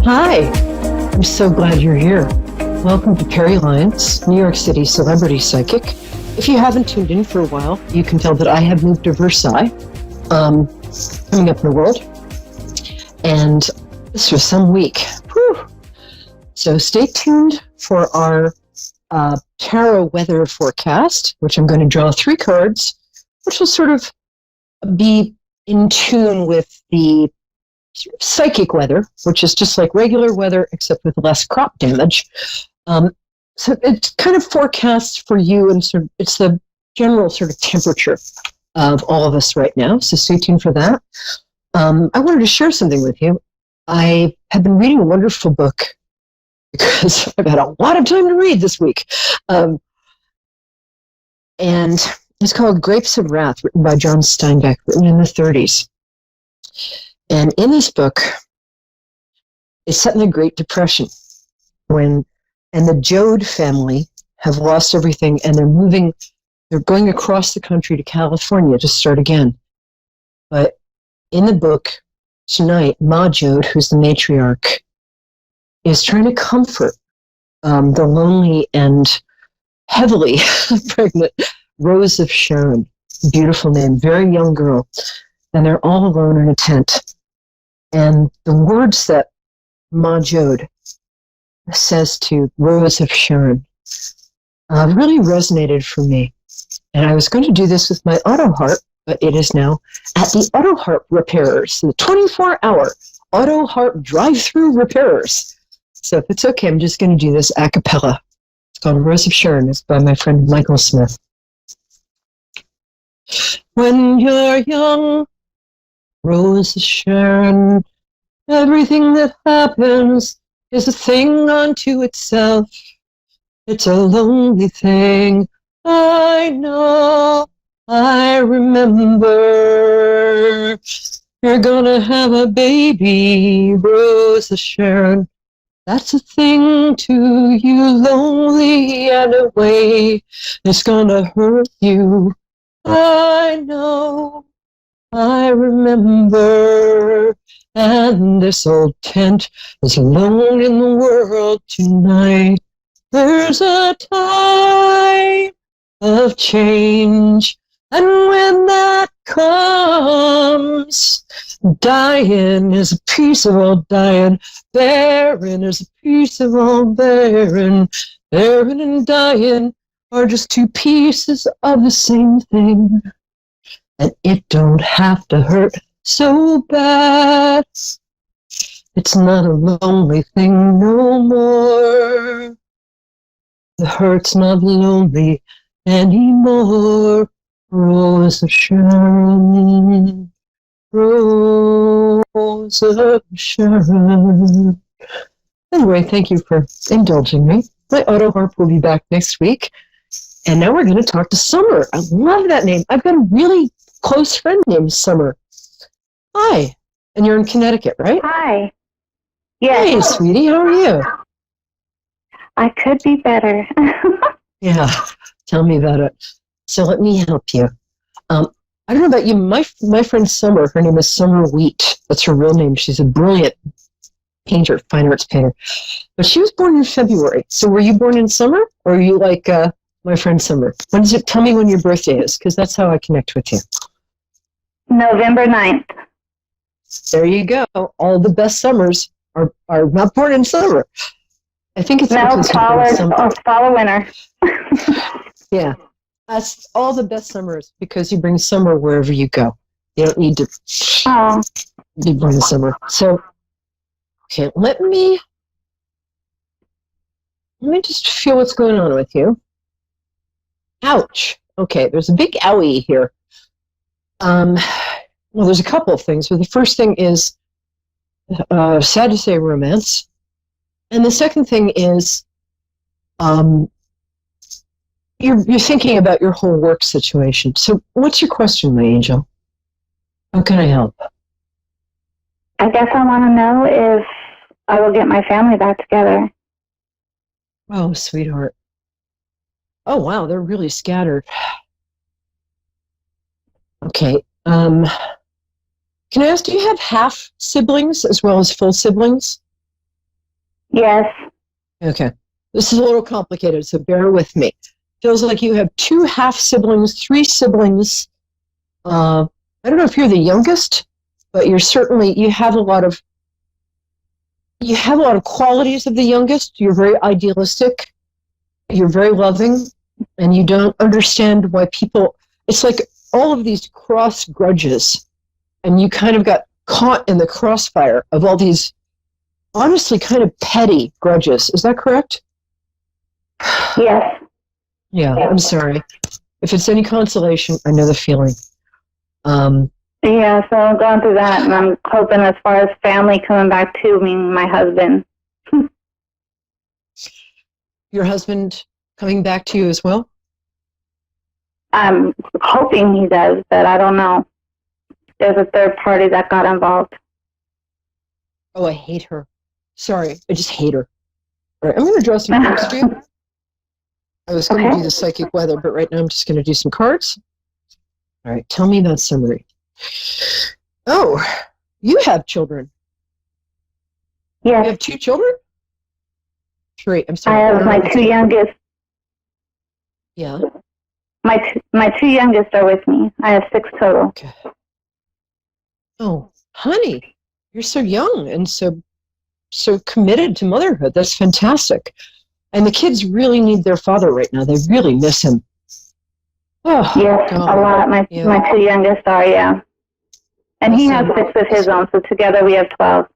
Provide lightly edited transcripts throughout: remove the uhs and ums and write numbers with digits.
Hi, I'm so glad you're here. Welcome to Peri, Lyons, New York City celebrity psychic. If you haven't tuned in for a while, you can tell that I have moved to Versailles, coming up in the world. And this was some week. Whew. So stay tuned for our tarot weather forecast, which I'm going to draw 3 cards, which will sort of be in tune with the psychic weather, which is just like regular weather, except with less crop damage. So it kind of forecasts for you, and sort of, it's the general sort of temperature of all of us right now. So stay tuned for that. I wanted to share something with you. I have been reading a wonderful book because I've had a lot of time to read this week. And it's called Grapes of Wrath, written by John Steinbeck, written in the 30s. And in this book, it's set in the Great Depression, and the Joad family have lost everything, and they're going across the country to California to start again. But in the book tonight, Ma Joad, who's the matriarch, is trying to comfort the lonely and heavily pregnant Rose of Sharon, beautiful name, very young girl, and they're all alone in a tent. And the words that Ma Joad says to Rose of Sharon really resonated for me. And I was going to do this with my auto harp, but it is now at the auto harp repairers, the 24-hour auto harp drive-through repairers. So if it's okay, I'm just going to do this a cappella. It's called Rose of Sharon. It's by my friend Michael Smith. When you're young, Rose of Sharon, everything that happens is a thing unto itself. It's a lonely thing. I know, I remember. You're gonna have a baby, Rose of Sharon. That's a thing to you, lonely and away. It's gonna hurt you. I know, I remember. And this old tent is alone in the world tonight. There's a time of change, and when that comes, dying is a piece of all dying, barren is a piece of all barren. Barren and dying are just 2 pieces of the same thing, and it don't have to hurt so bad. It's not a lonely thing no more. The hurt's not lonely anymore. Rose of Sharon, Rose of Sharon. Anyway, thank you for indulging me. My auto harp will be back next week. And now we're going to talk to Summer. I love that name. I've got a really close friend named Summer. Hi. And you're in Connecticut, right? Hi. Yes. Hey, sweetie. How are you? I could be better. Yeah. Tell me about it. So let me help you. I don't know about you. My friend Summer, her name is Summer Wheat. That's her real name. She's a brilliant painter, fine arts painter. But she was born in February. So were you born in summer? Or are you like my friend Summer? When is it? Tell me when your birthday is, because that's how I connect with you. November 9th. There you go. All the best summers are not born in summer. I think it's fall or winter. Yeah. That's all the best summers, because you bring summer wherever you go. You don't need to be born in summer. So, okay, let me just feel what's going on with you. Ouch. Okay, there's a big owie here. Well, there's a couple of things. But the first thing is, sad to say, romance. And the second thing is, you're thinking about your whole work situation. So what's your question, my angel? How can I help? I guess I want to know if I will get my family back together. Oh, sweetheart. Oh, wow, they're really scattered. Okay. Can I ask, do you have half siblings as well as full siblings? Yes. Okay. This is a little complicated, so bear with me. Feels like you have 2 half siblings, 3 siblings. I don't know if you're the youngest, but you have a lot of qualities of the youngest. You're very idealistic. You're very loving, and you don't understand why people. It's like all of these cross grudges, and you kind of got caught in the crossfire of all these honestly kind of petty grudges. Is that correct? Yes. Yeah, I'm sorry. If it's any consolation, I know the feeling. Yeah, so I'm going through that, and I'm hoping as far as family coming back to me, my husband. Your husband coming back to you as well? I'm hoping he does, but I don't know. There's a third party that got involved. Oh, I hate her. Sorry, I just hate her. All right, I'm going to draw some cards for you. I was going to do the psychic weather, but right now I'm just going to do some cards. All right, tell me that summary. Oh, you have children. Yes. You have 2 children? 3. I'm sorry. I have my 2 youngest. Yeah. My 2 youngest are with me. I have 6 total. Okay. Oh, honey, you're so young and so committed to motherhood. That's fantastic. And the kids really need their father right now. They really miss him. Oh, yes, God. a lot. My 2 youngest are, yeah. And he has 6 of his own, so together we have 12.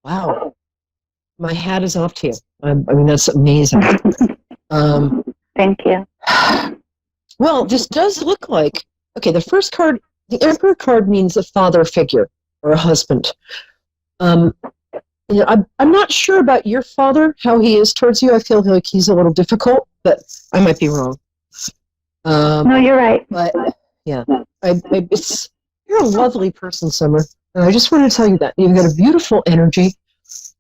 Wow. My hat is off to you. I mean, that's amazing. Thank you. Well, this does look like, okay, the first card, the Emperor card means a father figure or a husband. I'm not sure about your father, how he is towards you. I feel like he's a little difficult, but I might be wrong. No, you're right. But, yeah, you're a lovely person, Summer. And I just want to tell you that. You've got a beautiful energy,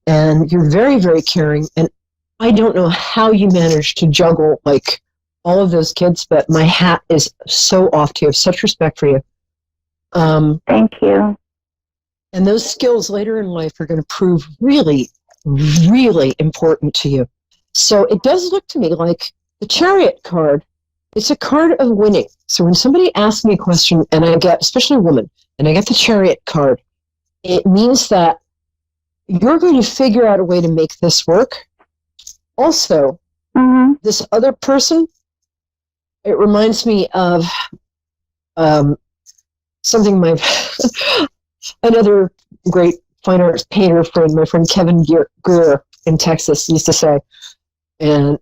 and you're very, very caring. And I don't know how you manage to juggle, like, all of those kids, but my hat is so off to you. I have such respect for you. Thank you. And those skills later in life are going to prove really, really important to you. So it does look to me like the Chariot card, it's a card of winning. So when somebody asks me a question, and I get, especially a woman, and I get the Chariot card, it means that you're going to figure out a way to make this work. Also, this other person, it reminds me of something another great fine arts painter friend, my friend Kevin Greer in Texas, used to say. And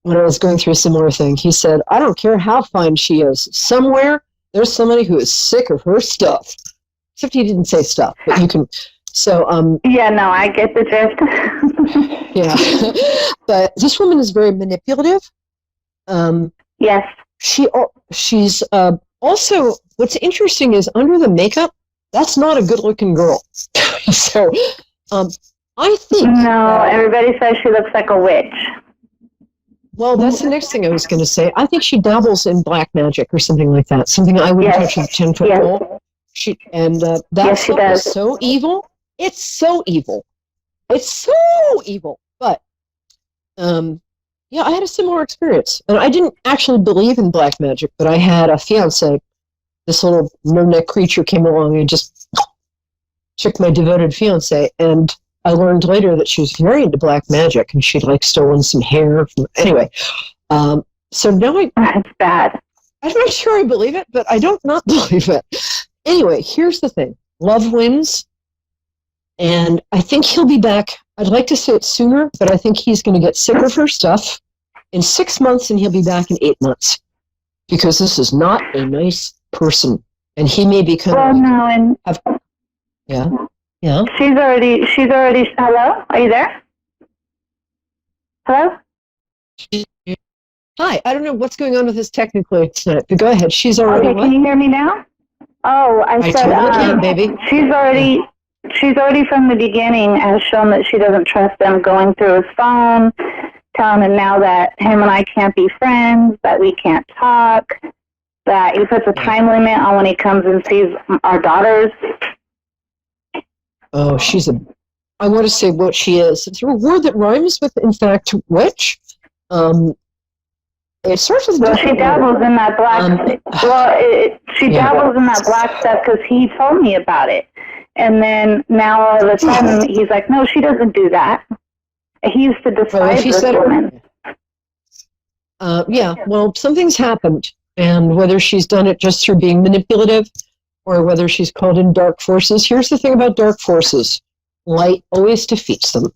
when I was going through a similar thing, he said, I don't care how fine she is. Somewhere, there's somebody who is sick of her stuff. Except he didn't say stuff, but you can. So, yeah, no, I get the gist. Yeah. But this woman is very manipulative. Yes. She's also, what's interesting is under the makeup, that's not a good-looking girl. So, I think... No, everybody says she looks like a witch. Well, that's the next thing I was going to say. I think she dabbles in black magic or something like that. Something I wouldn't touch with a 10-foot pole. That stuff is so evil. It's so evil. It's so evil. But, yeah, I had a similar experience. And I didn't actually believe in black magic, but I had a fiance. This little no-neck creature came along and just took my devoted fiance, and I learned later that she was very into black magic, and she'd like stolen some hair. Anyway, so now that's bad. I'm not sure I believe it, but I don't not believe it. Anyway, here's the thing: love wins, and I think he'll be back. I'd like to say it sooner, but I think he's going to get sick of her stuff in 6 months, and he'll be back in 8 months, because this is not a nice person, and he may become. Well, no, and yeah. She's already. Hello, are you there? Hello. Hi. I don't know what's going on with this technically tonight, but go ahead. She's already. Okay, can you hear me now? Oh, I said. Totally can, baby. She's already from the beginning has shown that she doesn't trust him. Going through his phone, telling him now that him and I can't be friends, that we can't talk. That he puts a time limit on when he comes and sees our daughters. Oh, she's a I want to say what she is. It's a word that rhymes with, in fact, witch. It starts with well, she dabbles in that black. She dabbles in that black stuff because he told me about it, and then now all of a sudden he's like, "No, she doesn't do that." He used to despise this woman. Yeah, well, something's happened, and whether she's done it just through being manipulative or whether she's called in dark forces. Here's the thing about dark forces. Light always defeats them.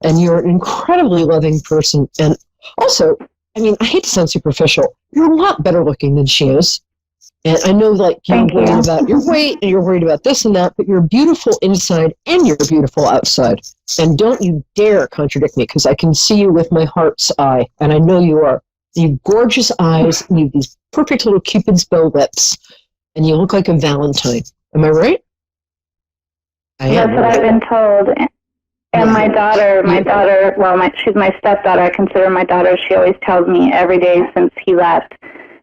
And you're an incredibly loving person. And also, I mean, I hate to sound superficial. You're a lot better looking than she is. And I know, like, you're worried about your weight and you're worried about this and that, but you're beautiful inside and you're beautiful outside. And don't you dare contradict me, because I can see you with my heart's eye, and I know you are. You have gorgeous eyes, and you have these perfect little Cupid's bow lips, and you look like a Valentine. Am I right? That's what I've been told. And my daughter, well, she's my stepdaughter. I consider my daughter. She always tells me every day since he left.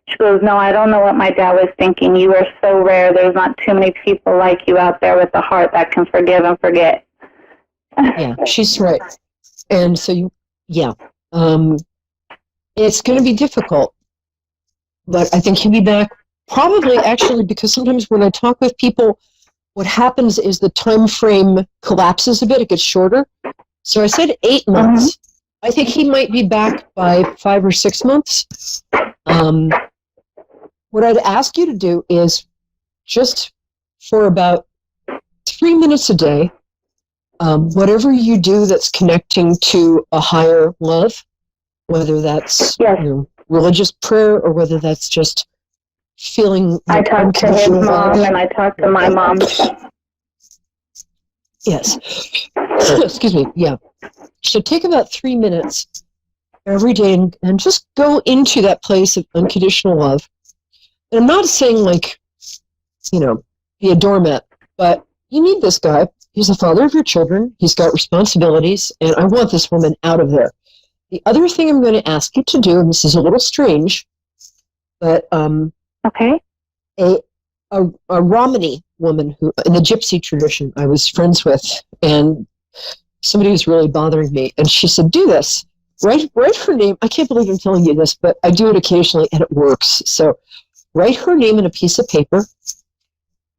She goes, "No, I don't know what my dad was thinking. You are so rare. There's not too many people like you out there with a heart that can forgive and forget." Yeah, she's right. And so, it's going to be difficult. But I think he'll be back, probably actually, because sometimes when I talk with people, what happens is the time frame collapses a bit. It gets shorter. So I said 8 months. I think he might be back by 5 or 6 months. What I'd ask you to do is just for about 3 minutes a day, whatever you do that's connecting to a higher love, whether that's religious prayer or whether that's just feeling. I talked to his mom and I talked to my mom. Yes. Excuse me. Yeah. So take about 3 minutes every day and just go into that place of unconditional love. And I'm not saying, like, be a doormat, but you need this guy. He's the father of your children. He's got responsibilities, and I want this woman out of there. The other thing I'm going to ask you to do, and this is a little strange, but okay, a Romani woman who, in the gypsy tradition, I was friends with, and somebody was really bothering me, and she said, "Do this. Write her name." I can't believe I'm telling you this, but I do it occasionally, and it works. So write her name in a piece of paper.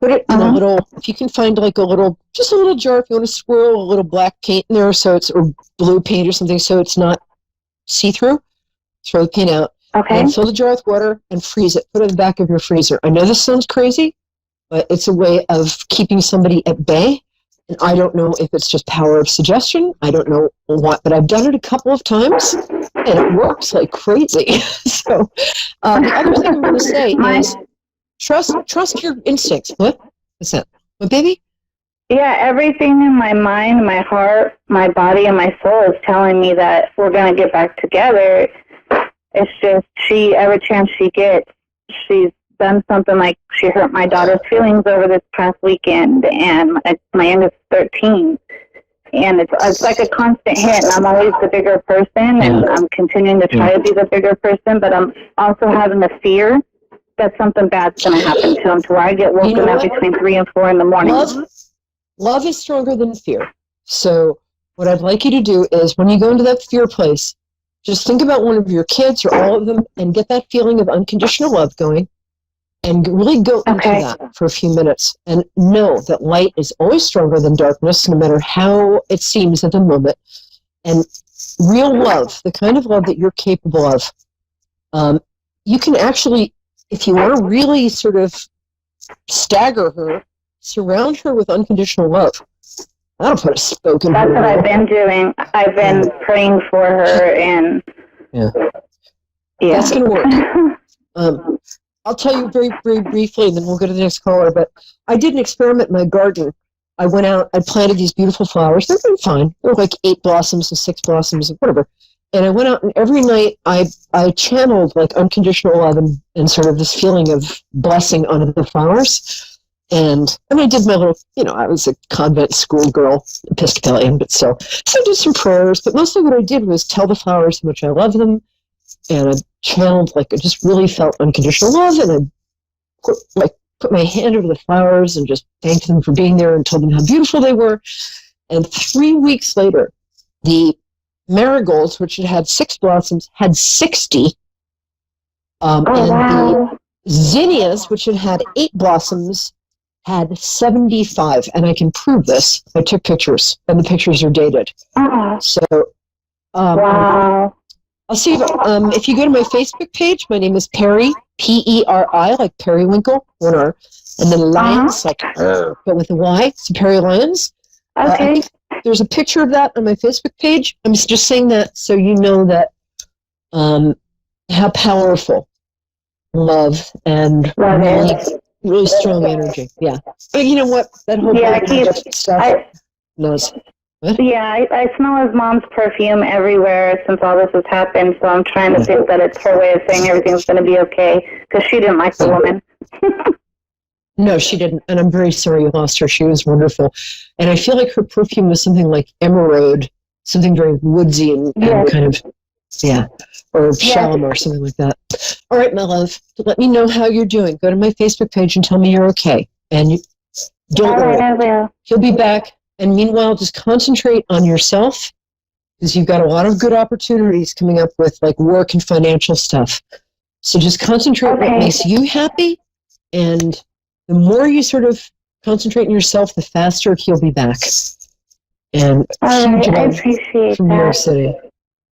Put it in a little, if you can find just a little jar, if you want to swirl a little black paint in there, or blue paint or something, so it's not see-through. Throw the paint out. Okay. And fill the jar with water and freeze it. Put it in the back of your freezer. I know this sounds crazy, but it's a way of keeping somebody at bay. And I don't know if it's just power of suggestion. I don't know what, but I've done it a couple of times, and it works like crazy. So the other thing I'm going to say is trust your instincts. What? What's that? What, baby? Yeah, everything in my mind, my heart, my body, and my soul is telling me that we're going to get back together. It's just every chance she gets, she's done something. Like, she hurt my daughter's feelings over this past weekend, and my youngest is 13. And it's like a constant hit, and I'm always the bigger person, and I'm continuing to try to be the bigger person, but I'm also having a fear that something bad's going to happen to him, to where I get woken up between 3 and 4 in the morning. Love is stronger than fear. So what I'd like you to do is, when you go into that fear place, just think about one of your kids or all of them and get that feeling of unconditional love going, and really go into that for a few minutes, and know that light is always stronger than darkness, no matter how it seems at the moment. And real love, the kind of love that you're capable of, you can actually, if you want to really sort of stagger her, surround her with unconditional love. That'll put a spoke in her. That's what I've been doing. I've been praying for her, and that's going to work. I'll tell you very, very briefly, and then we'll go to the next caller, but I did an experiment in my garden. I went out, I planted these beautiful flowers. They're doing fine. They're like 8 blossoms and 6 blossoms and whatever. And I went out, and every night I channeled like unconditional love and sort of this feeling of blessing onto the flowers. And I did my little, I was a convent school girl, Episcopalian, but still. So I did some prayers, but mostly what I did was tell the flowers how much I love them. And I channeled, I just really felt unconditional love, and I put my hand over the flowers and just thanked them for being there and told them how beautiful they were. And 3 weeks later, the marigolds, which had 6 blossoms, had 60. And the zinnias, which had 8 blossoms, had 75. And I can prove this. I took pictures, and the pictures are dated. So, wow. I'll see if you go to my Facebook page. My name is Peri, P-E-R-I, like periwinkle, one R, and then Lyons, like but with a Y. So Peri Lyons. Okay. I think there's a picture of that on my Facebook page. I'm just saying that so you know that how powerful love and really strong energy. Yeah. But you know what? That whole stuff knows. What? Yeah, I smell his mom's perfume everywhere since all this has happened, so I'm trying to think that it's her way of saying everything's going to be okay, because she didn't like the woman. No, she didn't, and I'm very sorry you lost her. She was wonderful. And I feel like her perfume was something like emerald, something very woodsy and kind of, or Shalimar or something like that. All right, my love, let me know how you're doing. Go to my Facebook page and tell me you're okay. And don't worry. I will. He'll be back. And meanwhile, just concentrate on yourself, because you've got a lot of good opportunities coming up with like work and financial stuff. So just concentrate on what makes you happy, and the more you sort of concentrate on yourself, the faster he'll be back. And huge love from New York City.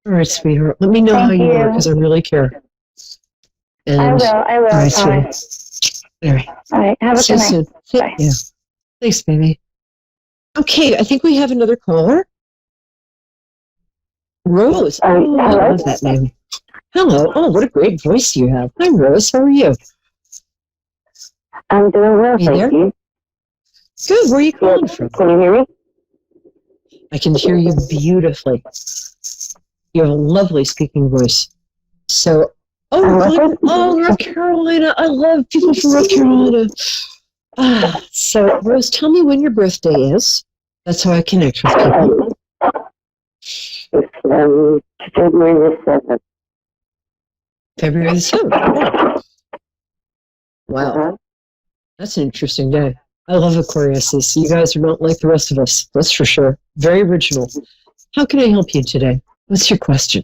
All right, sweetheart. Let me know how you are, because I really care. And, I will. All right, sweetheart. All right. All right. Have a good night. Bye. Yeah. Thanks, baby. Okay, I think we have another caller. Rose. Oh, I love that name. Hello. Oh, what a great voice you have. Hi, Rose. How are you? I'm doing well, thank you. Good. Where are you calling from? Can you hear me? I can hear you beautifully. You have a lovely speaking voice. So, North Carolina. I love people from North Carolina. So, Rose, tell me when your birthday is. That's how I connect with people. It's February the 7th. February the 7th. Wow. That's an interesting day. I love Aquariuses. You guys are not like the rest of us. That's for sure. Very original. How can I help you today? What's your question?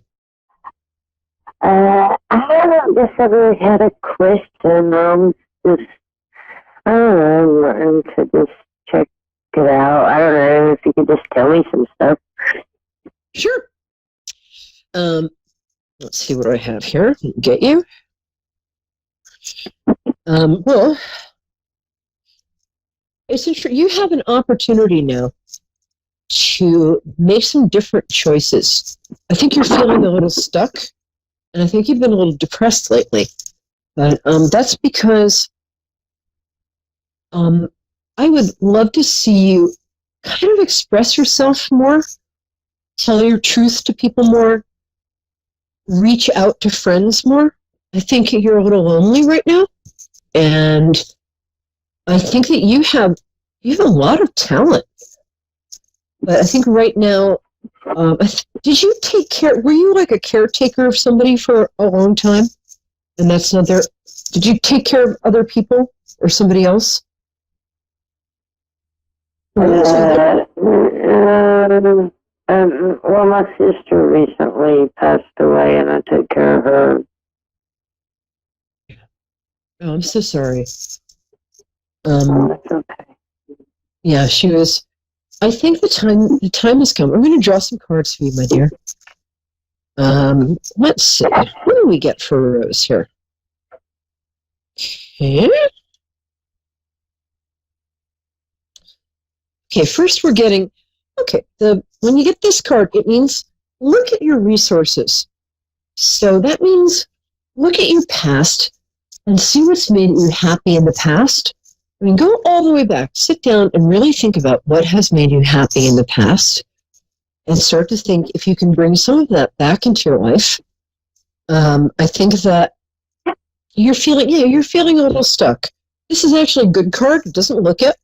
I haven't just ever had a question. I don't know, I'm wanting to just check it out. I don't know if you could just tell me some stuff. Sure. Let's see what I have here. Get you. Well, it's interesting. You have an opportunity now to make some different choices. I think you're feeling a little stuck, and I think you've been a little depressed lately. But that's because I would love to see you kind of express yourself more, tell your truth to people more, reach out to friends more. I think you're a little lonely right now, and I think that you have a lot of talent. But I think right now, did you take care? Were you like a caretaker of somebody for a long time, and that's not there? Did you take care of other people or somebody else? Well, my sister recently passed away, and I took care of her. Oh, I'm so sorry. That's okay. Yeah, she was. I think the time has come. I'm going to draw some cards for you, my dear. Let's see. What do we get for Rose here? Okay. Okay, first we're getting, when you get this card, it means look at your resources. So that means look at your past and see what's made you happy in the past. I mean, go all the way back. Sit down and really think about what has made you happy in the past, and start to think if you can bring some of that back into your life. I think that you're feeling a little stuck. This is actually a good card. It doesn't look it,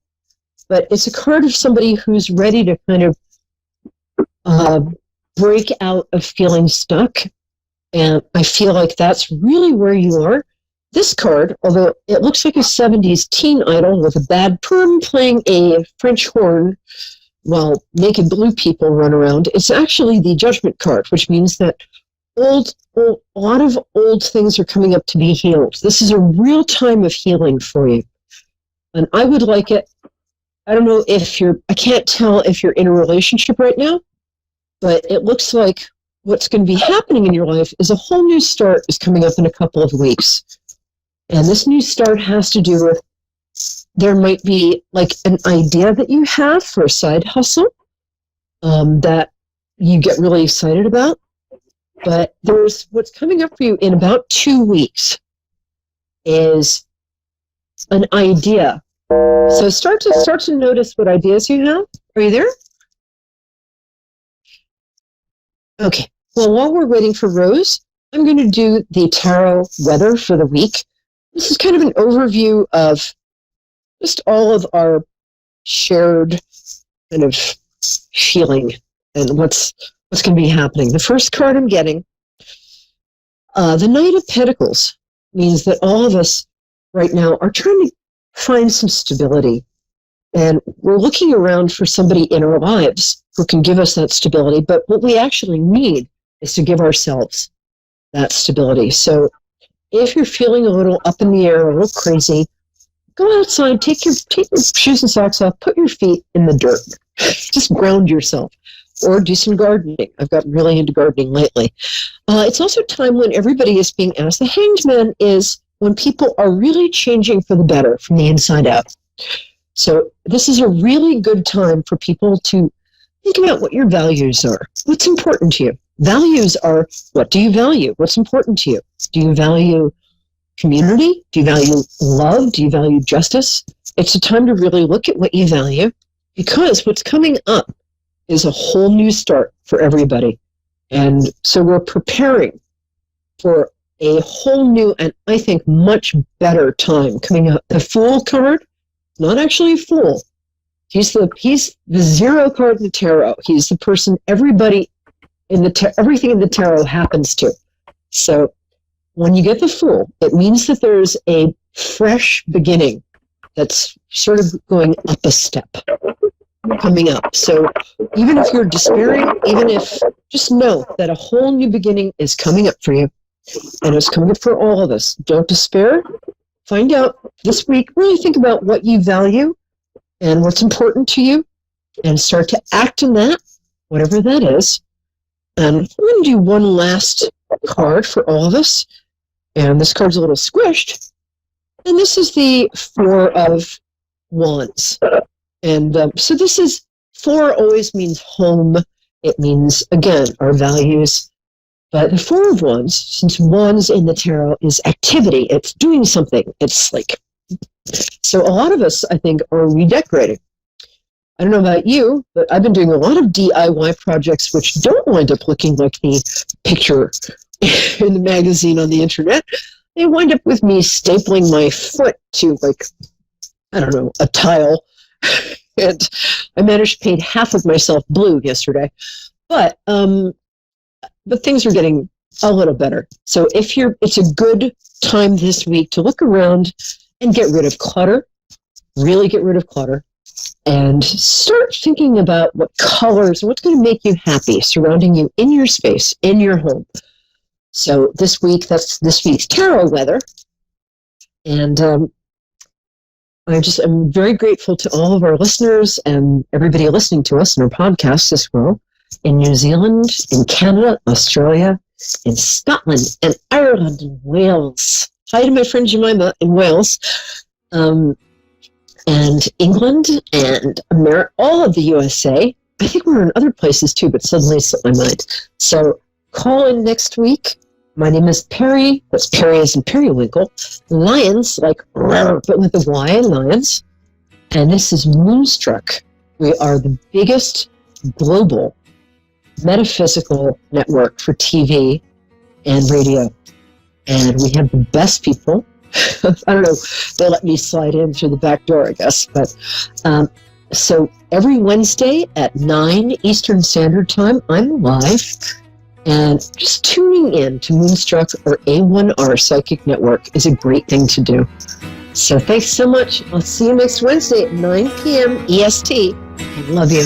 but it's a card of somebody who's ready to kind of break out of feeling stuck. And I feel like that's really where you are. This card, although it looks like a 70s teen idol with a bad perm playing a French horn, while naked blue people run around, it's actually the judgment card, which means that a lot of old things are coming up to be healed. This is a real time of healing for you. And I would like it. I don't know I can't tell if you're in a relationship right now, but it looks like what's going to be happening in your life is a whole new start is coming up in a couple of weeks. And this new start has to do with, there might be like an idea that you have for a side hustle that you get really excited about. But there's what's coming up for you in about 2 weeks is an idea. So start to notice what ideas you have. Are you there? Okay. Well, while we're waiting for Rose, I'm going to do the tarot weather for the week. This is kind of an overview of just all of our shared kind of feeling and what's going to be happening. The first card I'm getting, the Knight of Pentacles, means that all of us right now are trying to find some stability. And we're looking around for somebody in our lives who can give us that stability. But what we actually need is to give ourselves that stability. So if you're feeling a little up in the air, a little crazy, go outside, take your shoes and socks off, put your feet in the dirt. Just ground yourself. Or do some gardening. I've gotten really into gardening lately. It's also time when everybody is being asked. The Hanged Man is when people are really changing for the better from the inside out. So this is a really good time for people to think about what your values are. What's important to you? Values are, what do you value? What's important to you? Do you value community? Do you value love? Do you value justice? It's a time to really look at what you value, because what's coming up is a whole new start for everybody. And so we're preparing for a whole new and I think much better time coming up. The Fool card, not actually a fool. He's the zero card in the tarot. He's the person everybody in the everything in the tarot happens to. So when you get the Fool, it means that there's a fresh beginning that's sort of going up a step coming up. So even if you're despairing, just know that a whole new beginning is coming up for you. And it's coming up for all of us. Don't despair. Find out this week, really think about what you value and what's important to you, and start to act on that, whatever that is. And we're going to do one last card for all of us. And this card's a little squished. And this is the Four of Wands. And so this is, 4 always means home. It means, again, our values. But the Four of Wands, since Wands in the tarot is activity, it's doing something. It's like, so a lot of us, I think, are redecorating. I don't know about you, but I've been doing a lot of DIY projects which don't wind up looking like the picture in the magazine on the internet. They wind up with me stapling my foot to, like, I don't know, a tile. And I managed to paint half of myself blue yesterday. But things are getting a little better. So it's a good time this week to look around and get rid of clutter, really get rid of clutter, and start thinking about what colors, what's going to make you happy surrounding you in your space, in your home. So this week, that's this week's tarot weather. And I'm very grateful to all of our listeners and everybody listening to us in our podcasts as well, in New Zealand, in Canada, Australia, in Scotland, and Ireland, and Wales. Hi to my friend Jemima in Wales, and England, and America, all of the USA. I think we're in other places too, but suddenly it slipped my mind. So call in next week. My name is Peri. That's Peri as in periwinkle. Lyons, like but with a Y, Lyons. And this is Moonstruck. We are the biggest global metaphysical network for TV and radio. And we have the best people. I don't know, they let me slide in through the back door, I guess. But so every Wednesday at 9 Eastern Standard Time, I'm live. And just tuning in to Moonstruck or A1R Psychic Network is a great thing to do. So thanks so much. I'll see you next Wednesday at 9 p.m. EST. I love you.